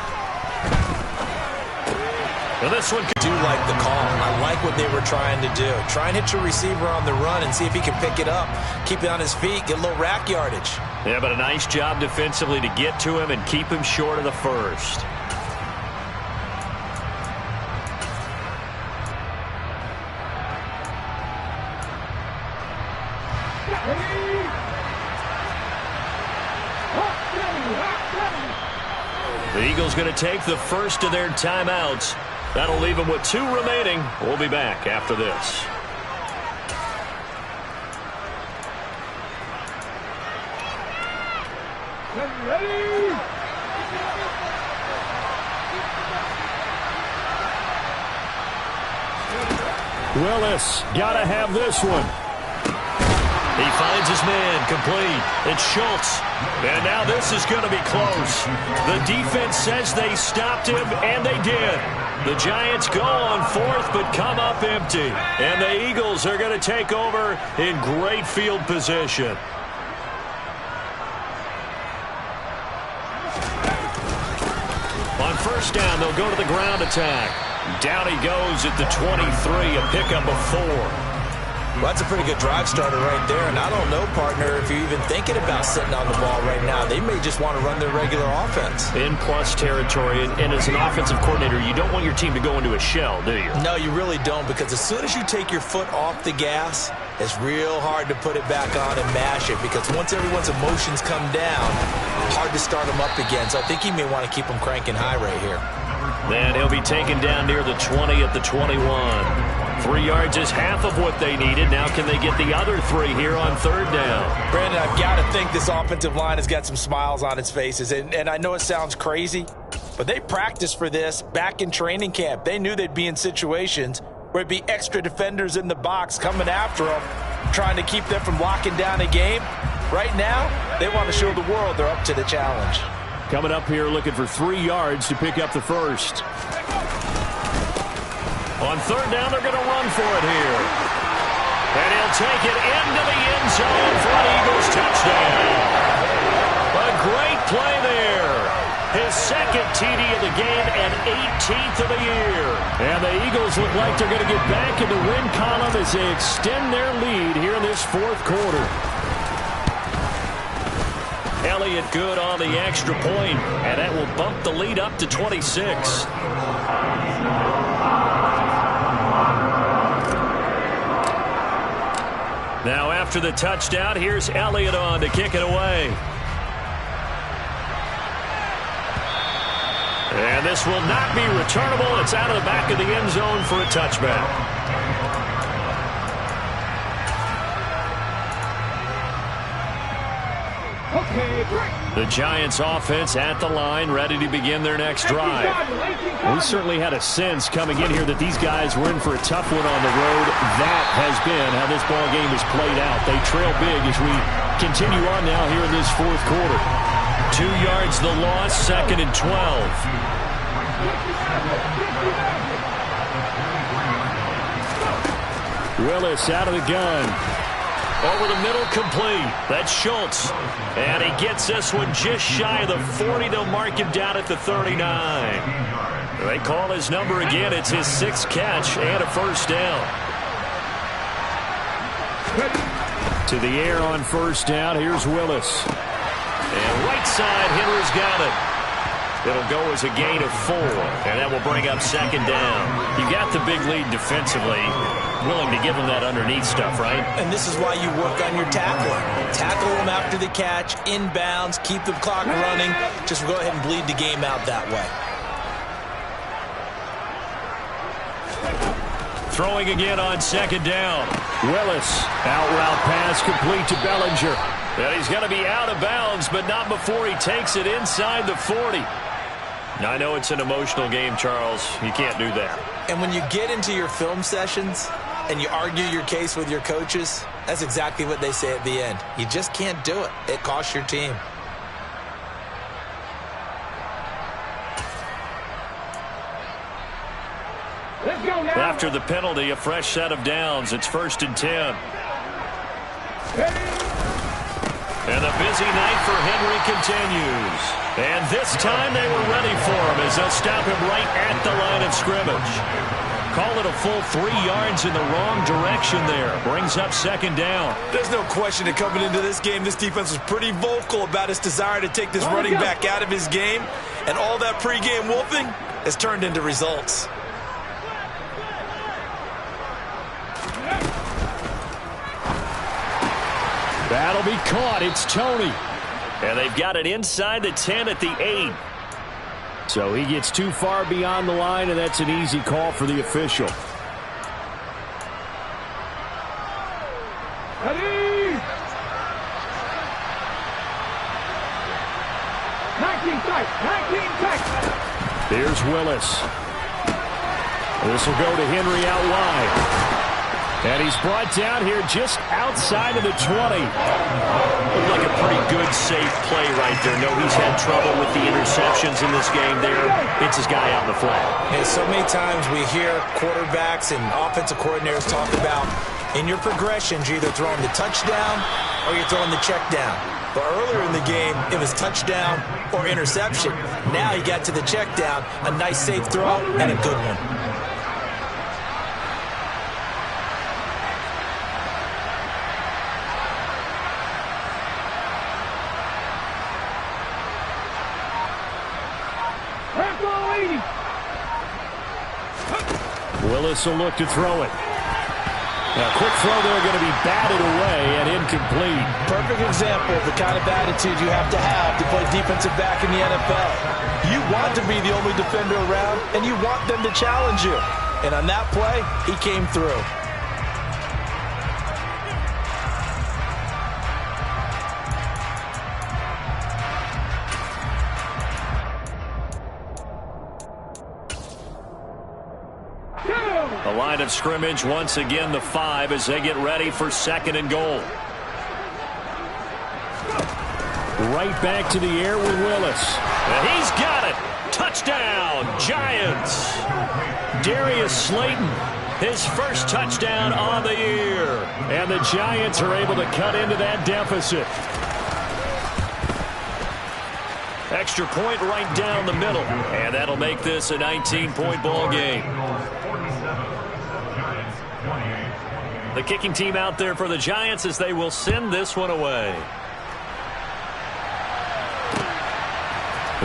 Well, this one I do like the call. I like what they were trying to do. Try and hit your receiver on the run and see if he can pick it up. Keep it on his feet, get a little rack yardage. Yeah, but a nice job defensively to get to him and keep him short of the first. The Eagles going to take the first of their timeouts. That'll leave them with 2 remaining. We'll be back after this. Willis, gotta have this one. He finds his man, complete. It's Schultz. And now this is going to be close. The defense says they stopped him, and they did. The Giants go on 4th, but come up empty. And the Eagles are going to take over in great field position. On 1st down, they'll go to the ground attack. Down he goes at the 23, a pickup of 4. Well, that's a pretty good drive starter right there, and I don't know, partner, if you're even thinking about sitting on the ball right now. They may just want to run their regular offense. In plus territory, and as an offensive coordinator, you don't want your team to go into a shell, do you? No, you really don't, because as soon as you take your foot off the gas, it's real hard to put it back on and mash it, because once everyone's emotions come down, hard to start them up again. So I think you may want to keep them cranking high right here. Then he'll be taken down near the 20 at the 21. 3 yards is half of what they needed. Now can they get the other 3 here on 3rd down? Brandon, I've got to think this offensive line has got some smiles on its faces. And I know it sounds crazy, but they practiced for this back in training camp. They knew they'd be in situations where it'd be extra defenders in the box coming after them, trying to keep them from locking down a game. Right now, they want to show the world they're up to the challenge. Coming up here looking for 3 yards to pick up the first. On 3rd down, they're going to run for it here. And he'll take it into the end zone for an Eagles touchdown. A great play there. His 2nd TD of the game and 18th of the year. And the Eagles look like they're going to get back in the win column as they extend their lead here in this 4th quarter. Elliott good on the extra point, and that will bump the lead up to 26. Now after the touchdown, here's Elliott on to kick it away. And this will not be returnable. It's out of the back of the end zone for a touchback. The Giants offense at the line, ready to begin their next drive. We certainly had a sense coming in here that these guys were in for a tough one on the road. That has been how this ball game has played out. They trail big as we continue on now here in this fourth quarter. 2 yards the loss, 2nd and 12. Willis out of the gun. Over the middle, complete. That's Schultz. And he gets this one just shy of the 40. They'll mark him down at the 39. They call his number again. It's his 6th catch and a first down. To the air on first down. Here's Willis. And right side, Henry's got it. It'll go as a gain of 4, and that will bring up 2nd down. You got the big lead defensively. Willing to give them that underneath stuff, right? And this is why you work on your tackling. Tackle them after the catch, inbounds, keep the clock running. Just go ahead and bleed the game out that way. Throwing again on 2nd down. Willis, out route pass complete to Bellinger. And he's going to be out of bounds, but not before he takes it inside the 40. Now, I know it's an emotional game, Charles. You can't do that. And when you get into your film sessions and you argue your case with your coaches, that's exactly what they say at the end. You just can't do it. It costs your team. Let's go now. After the penalty, a fresh set of downs. It's 1st and 10. And the busy night for Henry continues. And this time they were ready for him as they'll stop him right at the line of scrimmage. Call it a full 3 yards in the wrong direction there. Brings up 2nd down. There's no question that coming into this game, this defense was pretty vocal about its desire to take this running back out of his game. And all that pregame wolfing has turned into results. That'll be caught. It's Tony. And they've got it inside the 10 at the 8. So he gets too far beyond the line, and that's an easy call for the official. Ready? 19 tight. 19 tight. Here's Willis. This will go to Henry out wide. And he's brought down here just outside of the 20. Looked like a pretty good, safe play right there. No, he's had trouble with the interceptions in this game there. It's his guy out in the flat. And so many times we hear quarterbacks and offensive coordinators talk about in your progressions, you're either throwing the touchdown or you're throwing the check down. But earlier in the game, it was touchdown or interception. Now you got to the check down, a nice safe throw and a good one. Willis will look to throw it. Now, quick throw there, going to be batted away and incomplete. Perfect example of the kind of attitude you have to play defensive back in the NFL. You want to be the only defender around, and you want them to challenge you. And on that play, he came through. The line of scrimmage once again the 5 as they get ready for 2nd and goal. Right back to the air with Willis. And he's got it. Touchdown, Giants. Darius Slayton, his first touchdown on the year. And the Giants are able to cut into that deficit. Extra point right down the middle. And that'll make this a 19-point ball game. The kicking team out there for the Giants as they will send this one away.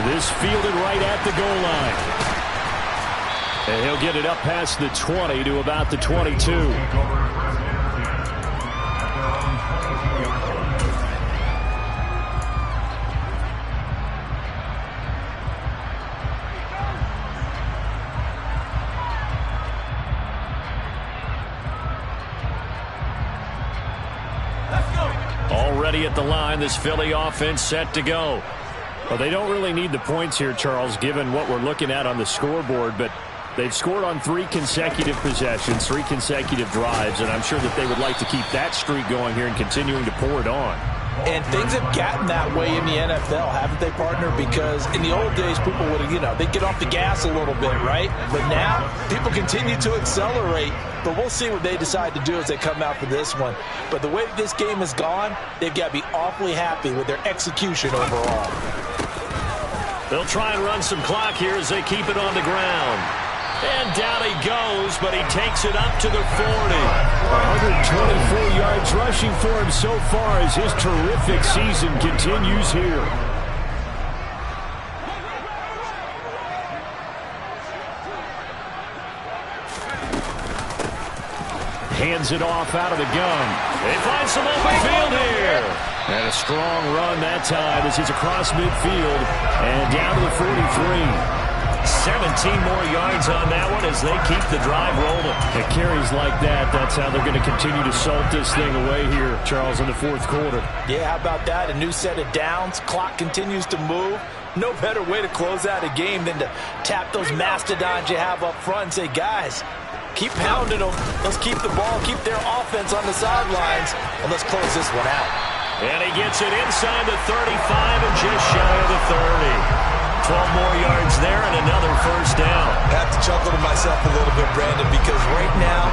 This fielded right at the goal line. And he'll get it up past the 20 to about the 22. ready at the line. This Philly offense set to go. Well, they don't really need the points here, Charles, given what we're looking at on the scoreboard, but they've scored on 3 consecutive possessions, 3 consecutive drives, and I'm sure that they would like to keep that streak going here and continuing to pour it on. And things have gotten that way in the NFL, haven't they, partner? Because in the old days, people would, they'd get off the gas a little bit, right? But now, people continue to accelerate. But we'll see what they decide to do as they come out for this one. But the way this game has gone, they've got to be awfully happy with their execution overall. They'll try and run some clock here as they keep it on the ground. And down he goes, but he takes it up to the 40. 124 yards rushing for him so far as his terrific season continues here. Hands it off out of the gun. They find some open field here. And a strong run that time as he's across midfield and down to the 43. 17 more yards on that one as they keep the drive rolling. It carries like that. That's how they're going to continue to salt this thing away here, Charles, in the 4th quarter. Yeah, how about that? A new set of downs. Clock continues to move. No better way to close out a game than to tap those mastodons you have up front and say, guys, keep pounding them. Let's keep the ball, keep their offense on the sidelines, and let's close this one out. And he gets it inside the 35 and just shy of the 30. 12 more yards there and another first down. I have to chuckle to myself a little bit, Brandon, because right now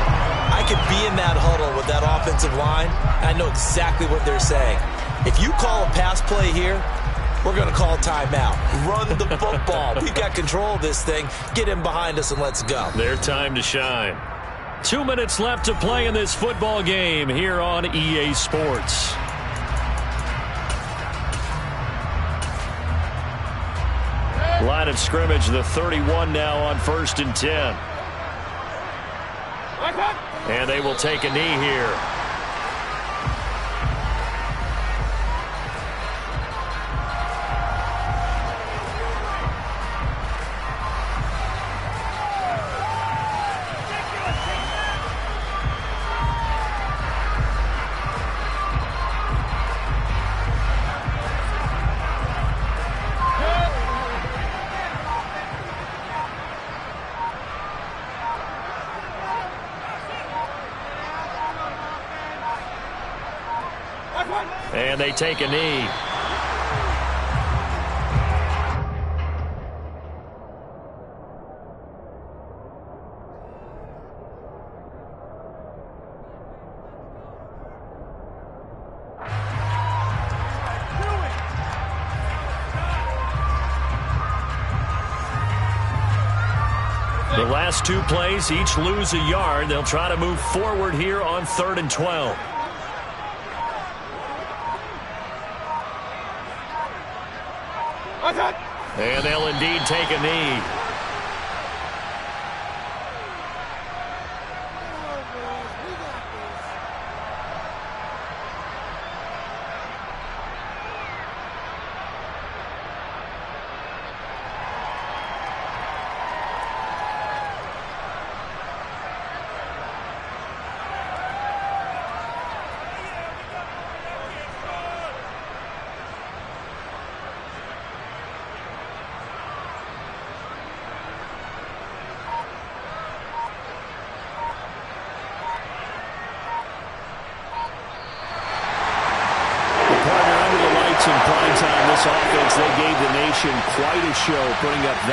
I could be in that huddle with that offensive line. I know exactly what they're saying. If you call a pass play here, we're going to call timeout. Run the football. We've got control of this thing. Get in behind us and let's go. Their time to shine. 2 minutes left to play in this football game here on EA Sports. Line of scrimmage, the 31 now on 1st and 10. And they will take a knee here. And they take a knee. The last 2 plays, each lose a yard. They'll try to move forward here on 3rd and 12. And they'll indeed take a knee. In prime time, this offense, they gave the nation quite a show, putting up